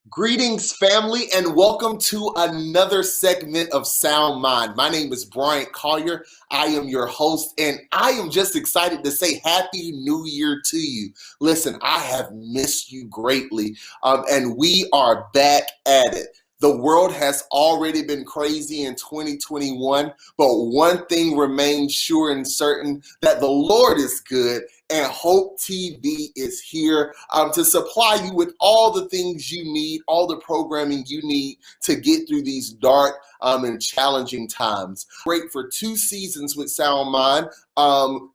Greetings, family, and welcome to another segment of Sound Mind. My name is Bryant Collier. I am your host, and I am just excited to say Happy New Year to you. Listen, I have missed you greatly, and we are back at it. The world has already been crazy in 2021, but one thing remains sure and certain, that the Lord is good, and Hope TV is here to supply you with all the things you need, all the programming you need to get through these dark and challenging times. Great for 2 seasons with Sound Mind.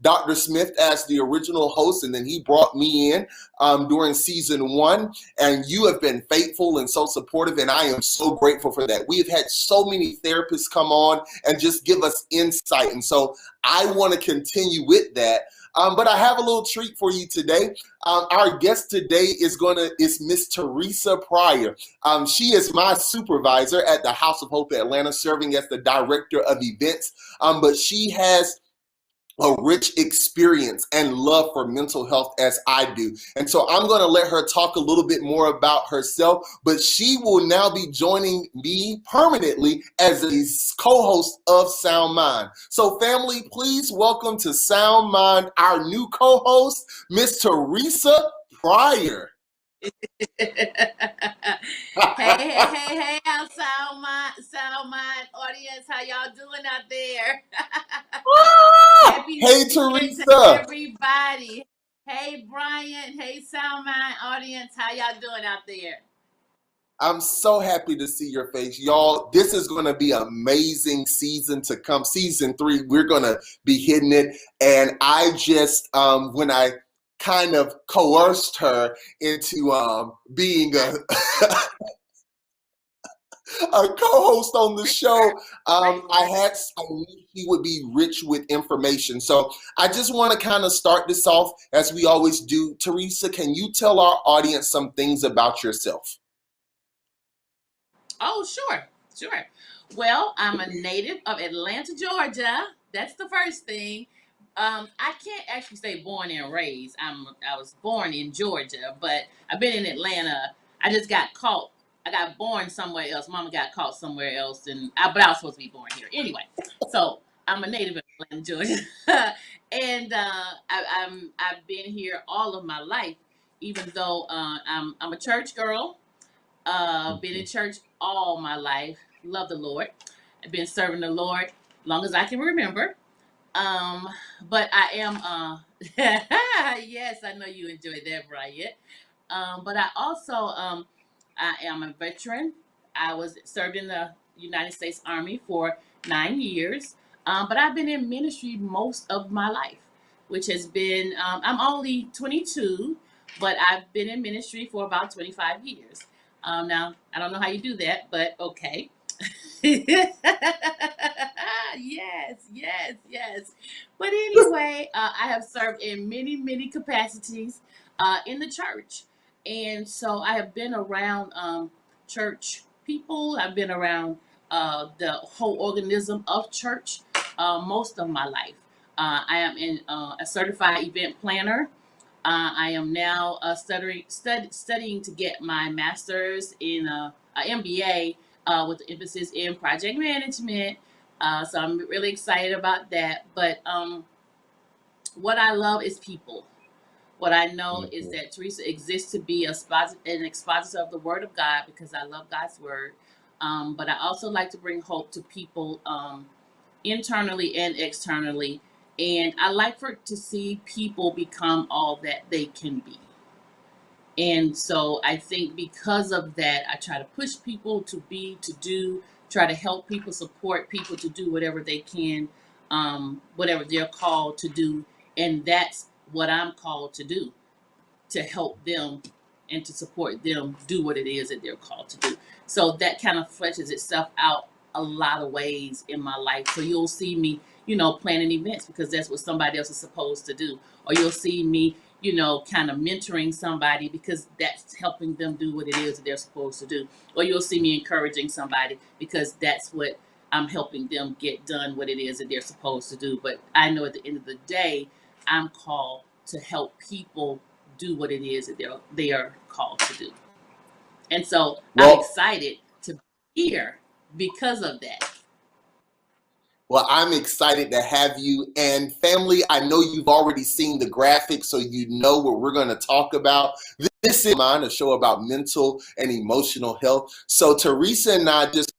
Dr. Smith as the original host, and then he brought me in during season 1, and you have been faithful and so supportive, and I am so grateful for that. We have had so many therapists come on and just give us insight, and so I want to continue with that. But I have a little treat for you today. Our guest today is Miss Teresa Pryor. She is my supervisor at the House of Hope Atlanta, serving as the director of events. But she has a rich experience and love for mental health as I do. And so I'm going to let her talk a little bit more about herself, but she will now be joining me permanently as a co-host of Sound Mind. So family, please welcome to Sound Mind our new co-host, Miss Teresa Pryor. Hey, Sound Mind audience, how y'all doing out there? Happy Hey, New Year Teresa. to everybody. Hey, Brian. Hey, Sound Mind audience, how y'all doing out there? I'm so happy to see your face. Y'all, this is going to be an amazing season to come. Season 3, we're going to be hitting it. And I just, when I kind of coerced her into being a co-host on the show, I knew he would be rich with information. So I just want to kind of start this off as we always do. Teresa, can you tell our audience some things about yourself? Oh, sure. Well, I'm a native of Atlanta, Georgia. That's the first thing. I can't actually say born and raised. I was born in Georgia, but I've been in Atlanta. I just got caught. I got born somewhere else. Mama got caught somewhere else, but I was supposed to be born here anyway. So I'm a native of Atlanta, Georgia, and I've been here all of my life. Even though I'm a church girl. Been in church all my life. Love the Lord. I've been serving the Lord long as I can remember. Um, but I am yes, I know you enjoyed that, Brian. But I am a veteran. I was served in the United States Army for 9 years. But I've been in ministry most of my life, which has been I'm only 22, but I've been in ministry for about 25 years. Now I don't know how you do that, but okay. Yes, yes. But anyway, I have served in many capacities in the church. And so I have been around church people. I've been around the whole organism of church most of my life. I am a certified event planner. I am now studying to get my master's in a MBA with emphasis in project management. So I'm really excited about that. But what I love is people. What I know is that Teresa exists to be an expositor of the Word of God because I love God's Word. But I also like to bring hope to people internally and externally. And I like to see people become all that they can be. And so I think because of that, I try to push people to do, try to help people, support people to do whatever they can, whatever they're called to do. And that's what I'm called to do, to help them and to support them do what it is that they're called to do. So that kind of fleshes itself out a lot of ways in my life. So you'll see me, planning events because that's what somebody else is supposed to do. Or you'll see me, kind of mentoring somebody because that's helping them do what it is that they're supposed to do. Or you'll see me encouraging somebody because that's what I'm helping them get done what it is that they're supposed to do. But I know at the end of the day, I'm called to help people do what it is that they are called to do. And so I'm Well, excited to be here because of that. Well, I'm excited to have you. And family, I know you've already seen the graphics, so you know what we're going to talk about. This is mine, a show about mental and emotional health. So Teresa and I just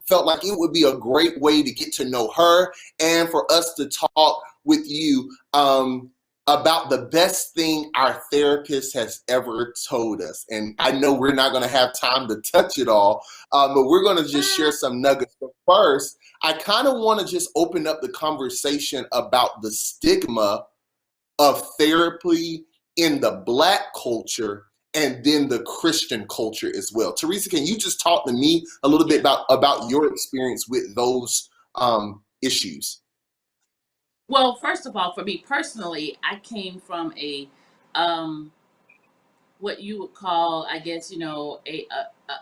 felt like it would be a great way to get to know her and for us to talk with you about the best thing our therapist has ever told us. And I know we're not going to have time to touch it all, but we're going to just share some nuggets. But first, I kind of want to just open up the conversation about the stigma of therapy in the Black culture and then the Christian culture as well. Teresa, can you just talk to me a little bit Yeah. about your experience with those issues? Well, first of all, for me personally, I came from a um, what you would call, I guess,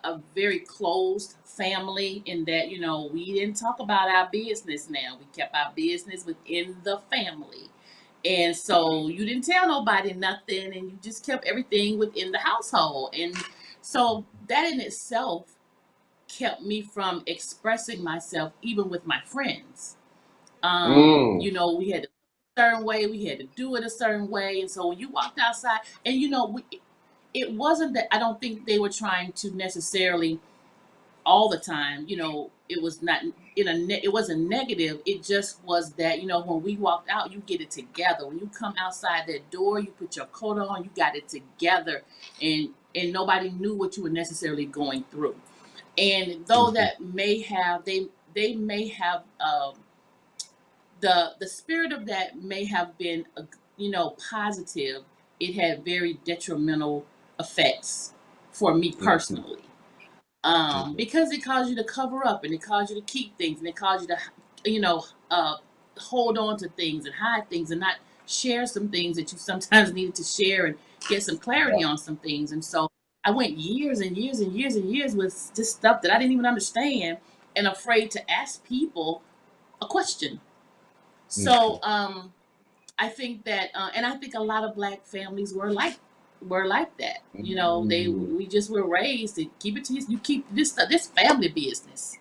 a very closed family in that, we didn't talk about our business now. We kept our business within the family. And so you didn't tell nobody nothing and you just kept everything within the household. And so that in itself kept me from expressing myself even with my friends. Mm, We had to a certain way, we had to do it a certain way. And so when you walked outside, and it wasn't that I don't think they were trying to necessarily all the time. It was not it wasn't negative. It just was that when we walked out, you get it together. When you come outside that door, you put your coat on, you got it together, and nobody knew what you were necessarily going through. And though mhm, that may have they may have the spirit of that may have been positive, it had very detrimental effects for me mhm, personally, mhm. because it caused you to cover up and it caused you to keep things and it caused you to uh, hold on to things and hide things and not share some things that you sometimes needed to share and get some clarity on some things. And so I went years and years and years and years with this stuff that I didn't even understand and afraid to ask people a question. So Mhm, I think that, and I think a lot of Black families were like that. mhm, We just were raised to keep it to you keep this stuff, this family business.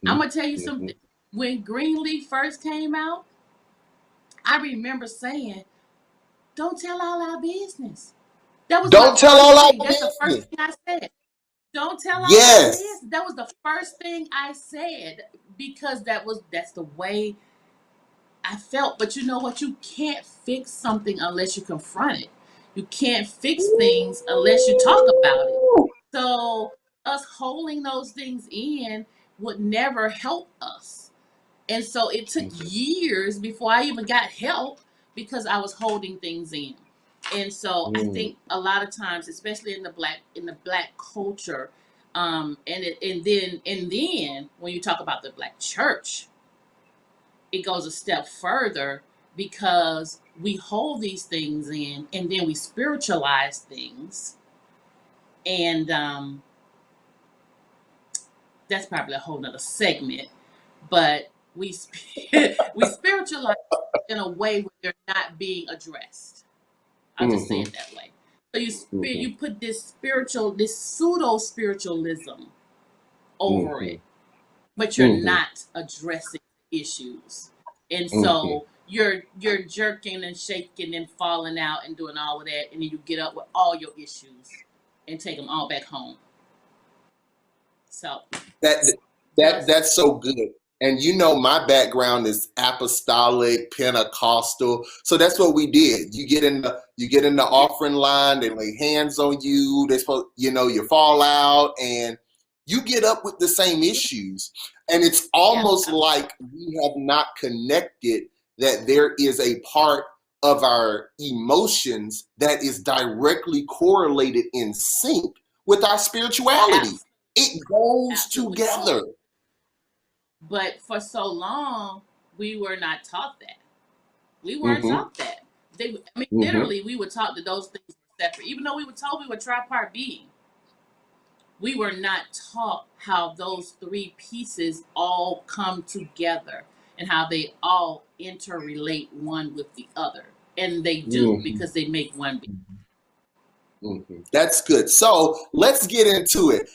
I'm mhm, gonna tell you mhm. something. When Greenleaf first came out, I remember saying, "Don't tell all our business." That was my Don't tell first all our thing. That's the first business. thing I said. Don't tell all our Yes. business. That was the first thing I said because that's the way I felt. But you know what? You can't fix something unless you confront it. You can't fix things unless you talk about it. Ooh. So us holding those things in would never help us. And so it took Mhm, years before I even got help because I was holding things in. And so I mhm, think a lot of times, especially in the black culture, and then when you talk about the Black church, it goes a step further because we hold these things in and then we spiritualize things. And that's probably a whole nother segment. But we we spiritualize in a way where they're not being addressed. I'll just say mhm, it that way. So mhm, you put this pseudo spiritualism over mhm, it, but you're mhm, not addressing issues. And mhm. so you're jerking and shaking and falling out and doing all of that, and then you get up with all your issues and take them all back home. So That that's that's so good. And you know, my background is apostolic, Pentecostal. So that's what we did. You get in the yeah, offering line, they lay hands on you, they supposed, you fall out and you get up with the same yeah, issues. And it's yeah, almost like we have not connected that there is a part of our emotions that is directly correlated in sync with our spirituality. absolutely, It goes absolutely. together. But for so long, we were not taught that. We weren't Mm-hmm. taught that. I mean, Mm-hmm. literally, we were taught that those things were separate. Even though we were told we were tripart being, we were not taught how those three pieces all come together and how they all interrelate one with the other. And they do Mm-hmm. because they make one being. That's good. So let's get into it.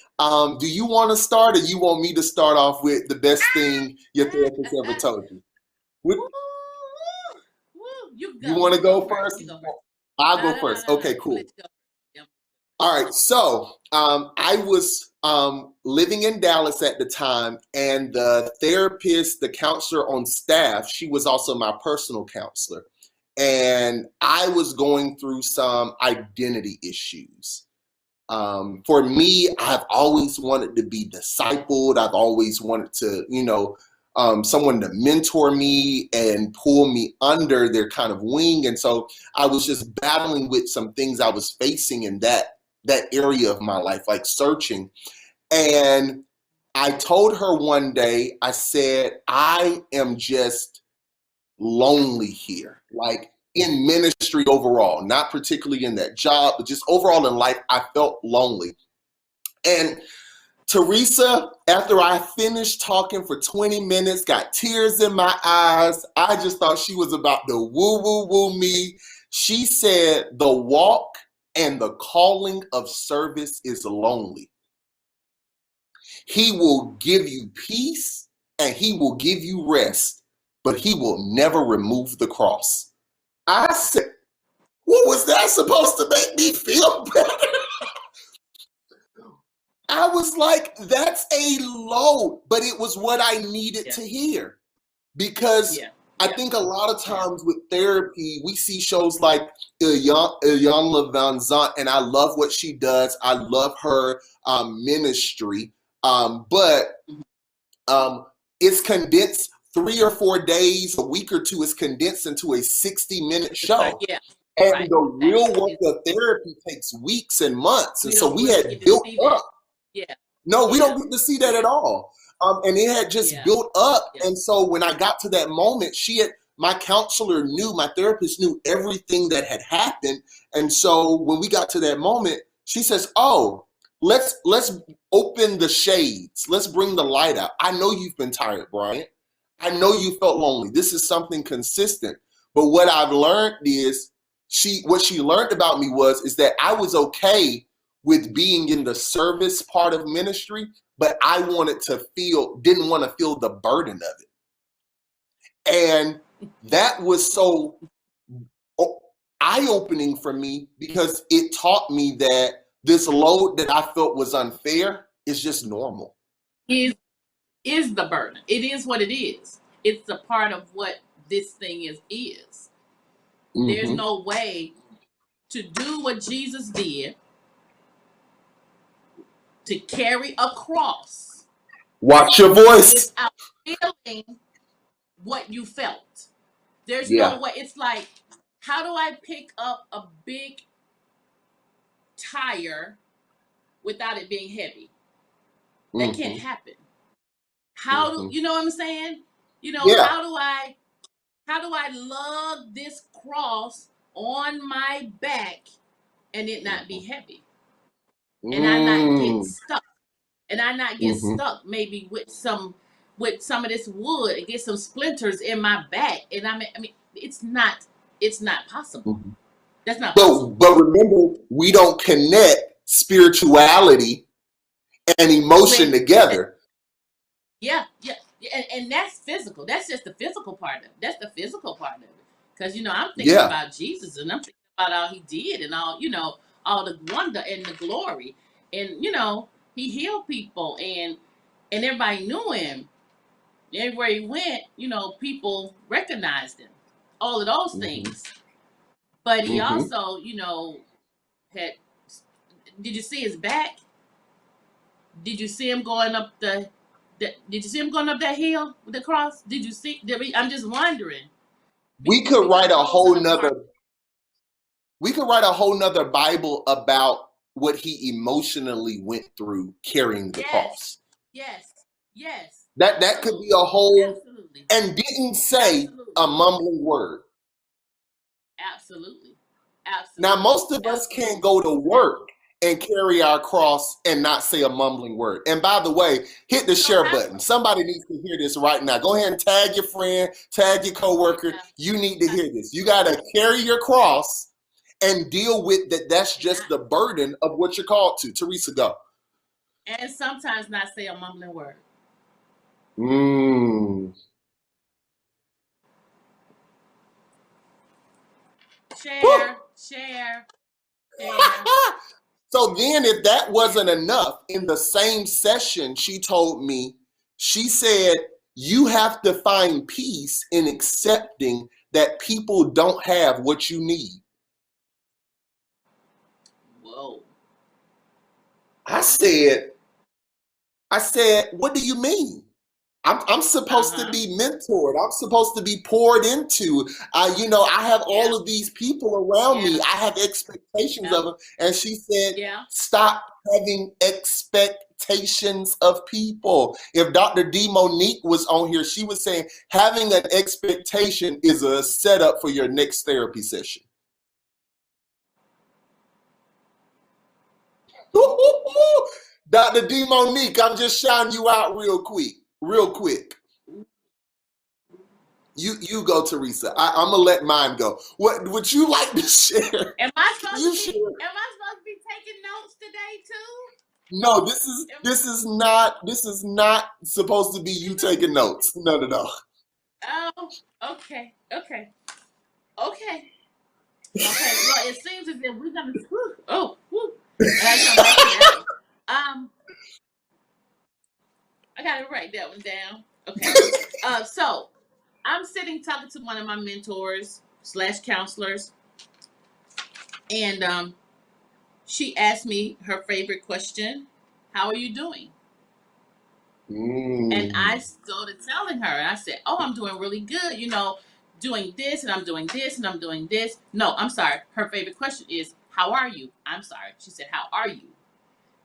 Do you want to start, or you want me to start off with the best thing your therapist ever told you? What, Woo, woo, you you go. want to You go go first. first? You go first. I'll No, go no, no, first. no, no. Okay, I'm gonna cool. let you go. Yep. All right. So I was living in Dallas at the time, and the therapist, the counselor on staff, she was also my personal counselor. And I was going through some identity issues. For me, I've always wanted to be discipled. I've always wanted to, someone to mentor me and pull me under their kind of wing. And so I was just battling with some things I was facing in that area of my life, like searching. And I told her one day, I said, I am just lonely here, like in ministry overall, not particularly in that job, but just overall in life, I felt lonely. And Teresa, after I finished talking for 20 minutes, got tears in my eyes, I just thought she was about to woo, woo, woo me. She said, the walk and the calling of service is lonely. He will give you peace and he will give you rest, but he will never remove the cross. I said, what was that supposed to make me feel better? I was like, that's a load, but it was what I needed to hear. Because I think a lot of times with therapy, we see shows like Iyanla Van Zant, and I love what she does. I love her ministry. But it's condensed 3 or 4 days, a week or two is condensed into a 60-minute show. And the real work of therapy takes weeks and months. And so we had built up. No, we don't get to see that at all. And it had just built up. And so when I got to that moment, my counselor knew, my therapist knew everything that had happened. And so when we got to that moment, she says, oh, let's open the shades. Let's bring the light out. I know you've been tired, Brian. I know you felt lonely. This is something consistent. But what I've learned is what she learned about me is that I was okay with being in the service part of ministry, but I didn't want to feel the burden of it. And that was so eye-opening for me because it taught me that this load that I felt was unfair is just normal. Is the burden. It is what it is. It's a part of what this thing is. There's no way to do what Jesus did, to carry a cross. Watch your voice. Without feeling what you felt. There's no way. It's like, how do I pick up a big tire without it being heavy? That can't happen. How do you know what I'm saying? How do I lug this cross on my back and it not be heavy? And I not get stuck. And I not get stuck maybe with some of this wood and get some splinters in my back. And I mean it's not possible. That's not possible. But remember, we don't connect spirituality and emotion together. Yeah. And that's physical. That's just the physical part of it. That's the physical part of it. Because, I'm thinking about Jesus and I'm thinking about all he did and all, all the wonder and the glory. And, he healed people and everybody knew him. Everywhere he went, people recognized him. All of those things. But he also, had, did you see his back? Did you see him going up did you see him going up that hill with the cross? Did you see? I'm just wondering. We could write a whole nother Bible about what he emotionally went through carrying the cross. Yes. That could be a whole, and didn't say a mumbling word. Absolutely. Now, most of us can't go to work and carry our cross and not say a mumbling word. And by the way, hit the share button. Somebody needs to hear this right now. Go ahead and tag your friend, tag your coworker. You need to hear this. You got to carry your cross and deal with that. That's And just the burden of what you're called to. Teresa, go. and sometimes not say a mumbling word. Mm. Share, share, share. So then, if that wasn't enough, in the same session, she told me, she said, you have to find peace in accepting that people don't have what you need. Whoa. I said, what do you mean? I'm supposed to Uh-huh. be mentored. I'm supposed to be poured into. I have Yeah. all of these people around me. Yeah. I have expectations Yeah. of them. And she said, Yeah. stop having expectations of people. If Dr. D. Monique was on here, she was saying having an expectation is a setup for your next therapy session. Dr. D. Monique, I'm just shouting you out real quick. Real quick. You go, Teresa. I'm gonna let mine go. What would you like to share? Am I supposed You to be share. am I supposed to be taking notes today too? No, this is not supposed to be you taking notes. No. Oh, okay, okay, okay, okay. Well, it seems as if we're gonna. I gotta come back to that one. I gotta write that one down. Okay. So I'm sitting talking to one of my mentors slash counselors, and she asked me her favorite question: "How are you doing?" And I Mm. started telling her, and I said, "Oh, I'm doing really good. Doing this, and I'm doing this, and I'm doing this." No, I'm sorry. Her favorite question is, "How are you?" I'm sorry. She said, "How are you?"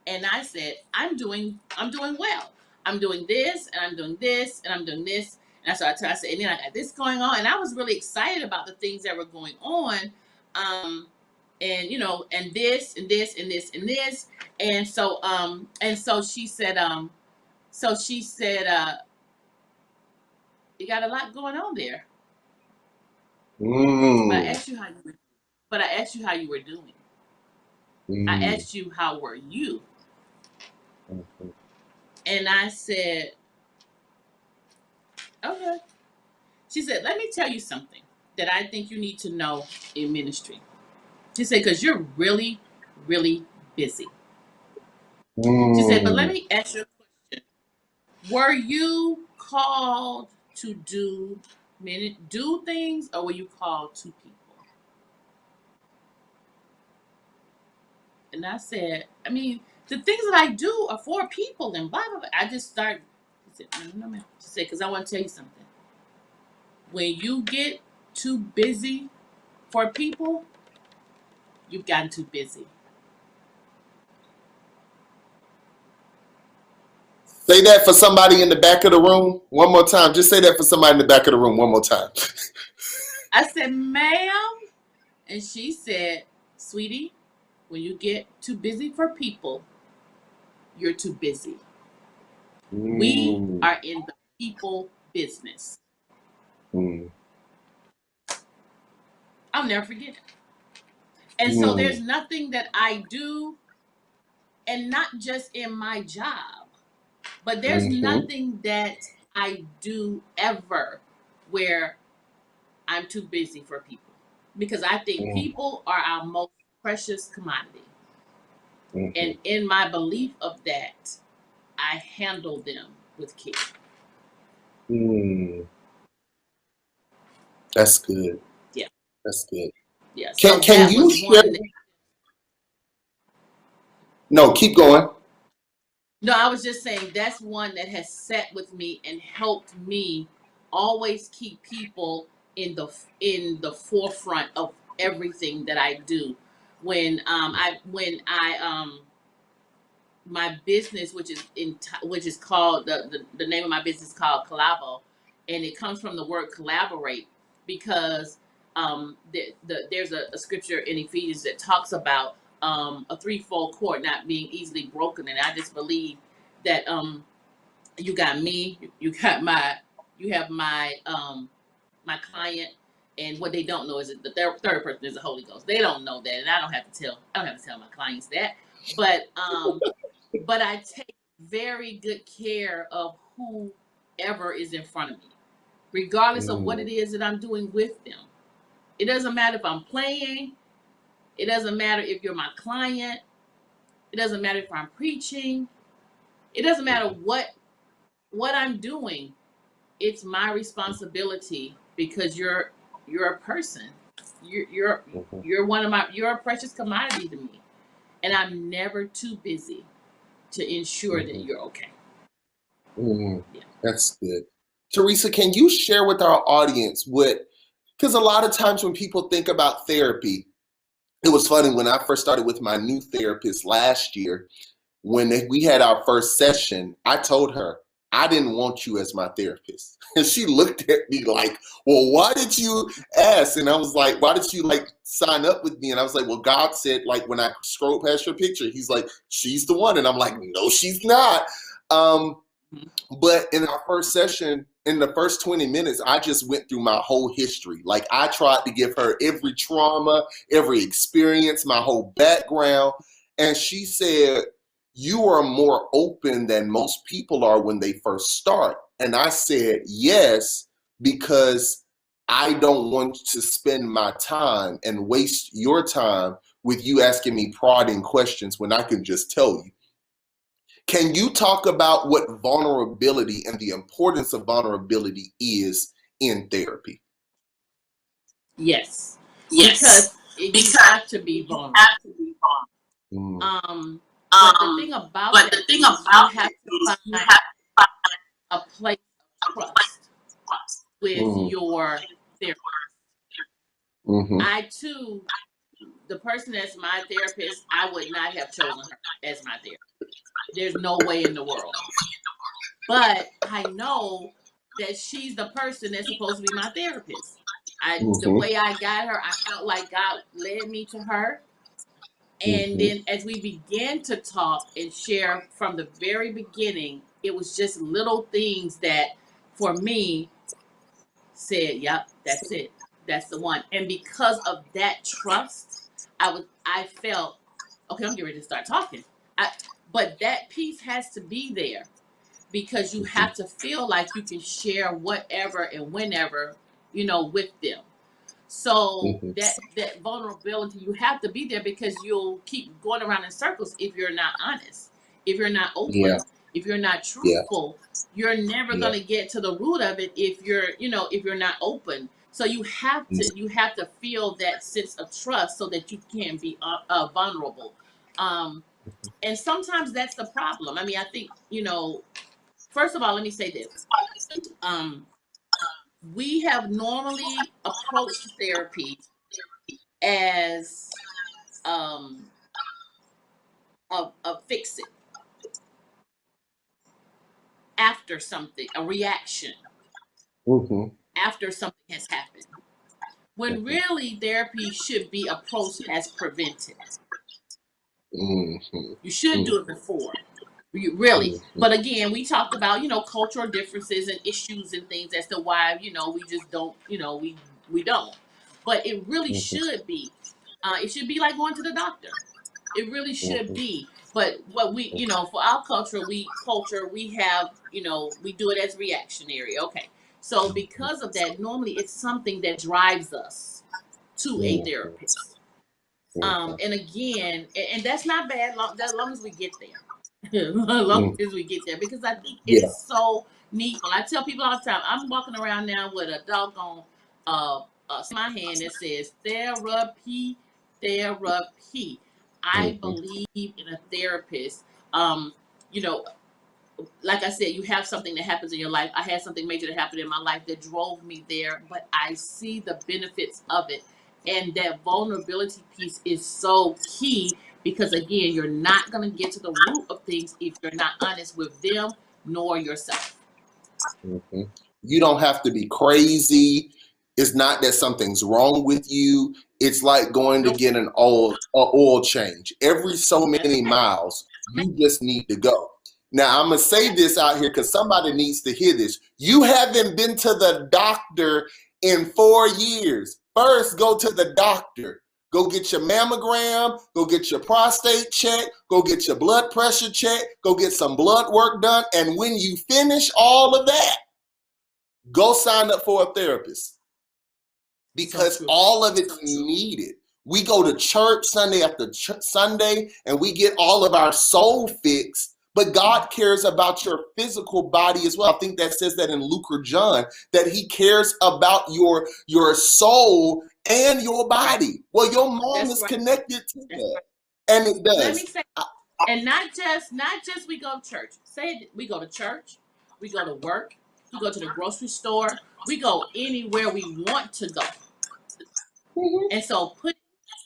And I said, I'm doing well. I'm doing this, and I'm doing this, and I'm doing this." And so I said, and then I got this going on, and I was really excited about the things that were going on, and this, and this, and this, and this, and so she said, you got a lot going on there, but I Mm. asked you how you were, but I asked you how you were doing. I Mm. asked you how were you, Mhm. and I said, okay. She said, let me tell you something that I think you need to know in ministry. She said, because you're really, really busy. She said, but let Mm. me ask you a question. Were you called to do things, or were you called to people? And I said, I mean, the things that I do are for people and blah, blah, blah. I just started. She said, no, no, no. She said, because I want to tell you something. When you get too busy for people, you've gotten too busy. Say that for somebody in the back of the room one more time. Just say that for somebody in the back of the room one more time. I said, ma'am. And she said, sweetie, when you get too busy for people, you're too busy. We Mm. are in the people business. Mm. I'll never forget it. And so Mm. there's nothing that I do, and not just in my job, but there's Mhm. nothing that I do ever where I'm too busy for people. Because I think Mm. people are our most precious commodity. Mhm. And in my belief of that, I handle them with care. Mm. That's good. Yeah. That's good. Yeah. Can So can that you was share? one. No, keep going. No, I was just saying that's one that has sat with me and helped me always keep people in the forefront of everything that I do. When my business, which is called the name of my business is called Collabo, and it comes from the word collaborate, because there's a scripture in Ephesians that talks about a threefold cord not being easily broken, and I just believe that you got me, you have my my client, And what they don't know is that the third person is the Holy Ghost. They don't know that, and I don't have to tell my clients that. But I take very good care of whoever is in front of me, regardless of what it is that I'm doing with them. It doesn't matter if I'm playing. It doesn't matter if you're my client. It doesn't matter if I'm preaching. It doesn't matter what I'm doing. It's my responsibility because you're a person. You're one of my you're a precious commodity to me, and I'm never too busy to ensure that you're okay. Yeah. That's good. Teresa, can you share with our audience because a lot of times when people think about therapy, it was funny when I first started with my new therapist last year, when we had our first session, I told her, I didn't want you as my therapist. And she looked at me like, well, why did you ask? And I was like, why did you sign up with me? And I was like, well, God said, when I scrolled past your picture, he's like, she's the one. And I'm like, no, she's not. But in our first session, in the first 20 minutes, I just went through my whole history. I tried to give her every trauma, every experience, my whole background. And she said, you are more open than most people are when they first start. And I said, yes, because I don't want to spend my time and waste your time with you asking me prodding questions when I can just tell you. Can you talk about what vulnerability and the importance of vulnerability is in therapy? Yes. Because you have to be vulnerable. But the thing about it is you have to find a place of trust with your therapist. I too, the person that's my therapist, I would not have chosen her as my therapist. There's no way in the world. But I know that she's the person that's supposed to be my therapist. The way I got her, I felt like God led me to her. And then as we began to talk and share from the very beginning, it was just little things that for me said, yep, that's it. That's the one. And because of that trust, I felt, okay, I'm getting ready to start talking. But that piece has to be there because you have to feel like you can share whatever and whenever, with them. So that vulnerability, you have to be there because you'll keep going around in circles if you're not honest, if you're not open, if you're not truthful. You're never going to get to the root of it if you're not open. So you have to feel that sense of trust so that you can be vulnerable. And sometimes that's the problem. I mean, I think, first of all, let me say this. We have normally approached therapy as a fix it after something, a reaction after something has happened. When really therapy should be approached as preventive. You should do it before. Really. But again, we talked about, cultural differences and issues and things as to why, we just don't, we don't. But it really should be. It should be like going to the doctor. It really should be. But what we, for our culture, we have, we do it as reactionary. Okay. So because of that, normally it's something that drives us to a therapist. And again, and that's not bad as long as we get there. As long as we get there, because I think it's so needful. I tell people all the time, I'm walking around now with a doggone my hand that says therapy. I believe in a therapist. Like I said, you have something that happens in your life. I had something major that happened in my life that drove me there, but I see the benefits of it. And that vulnerability piece is so key because, again, you're not going to get to the root of things if you're not honest with them nor yourself. You don't have to be crazy. It's not that something's wrong with you. It's like going to get an oil change. Every so many miles, you just need to go. Now, I'm going to say this out here because somebody needs to hear this. You haven't been to the doctor in 4 years. First, go to the doctor. Go get your mammogram, go get your prostate check, go get your blood pressure check, go get some blood work done. And when you finish all of that, go sign up for a therapist, because all of it's needed. We go to church Sunday after Sunday and we get all of our soul fixed, but God cares about your physical body as well. I think that says that in Luke or John, that he cares about your soul and your body. Well, your mom is connected to that. And it does. Let me say, and not just we go to church. Say we go to church, we go to work, we go to the grocery store, we go anywhere we want to go. And so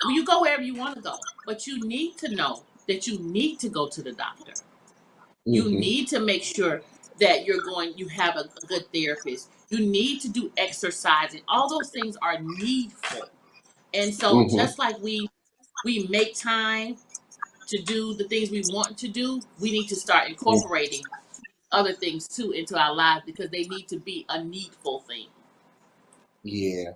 you go wherever you want to go, but you need to know that you need to go to the doctor. You need to make sure that you have a good therapist. You need to do exercise, and all those things are needful. And so just like we make time to do the things we want to do, we need to start incorporating other things too into our lives, because they need to be a needful thing. Yeah,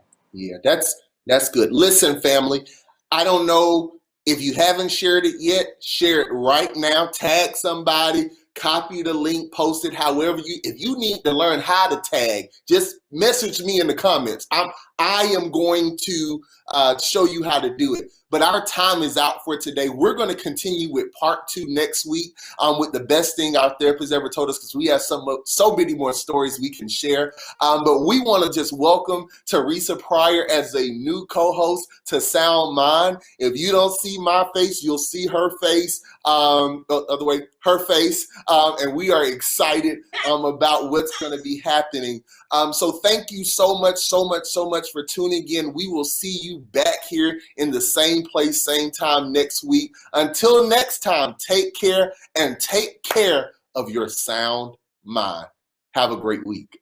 that's good. Listen, family, I don't know if you haven't shared it yet, share it right now. Tag somebody, copy the link, post it however if you need to learn how to tag, just message me in the comments. I am going to show you how to do it. But our time is out for today. We're going to continue with part 2 next week with the best thing our therapist ever told us, because we have so many more stories we can share. But we want to just welcome Teresa Pryor as a new co-host to Sound Mind. If you don't see my face, you'll see her face, other way, her face. And we are excited about what's going to be happening. So thank you so much for tuning in. We will see you back here in the same place, same time next week. Until next time, take care and take care of your sound mind. Have a great week.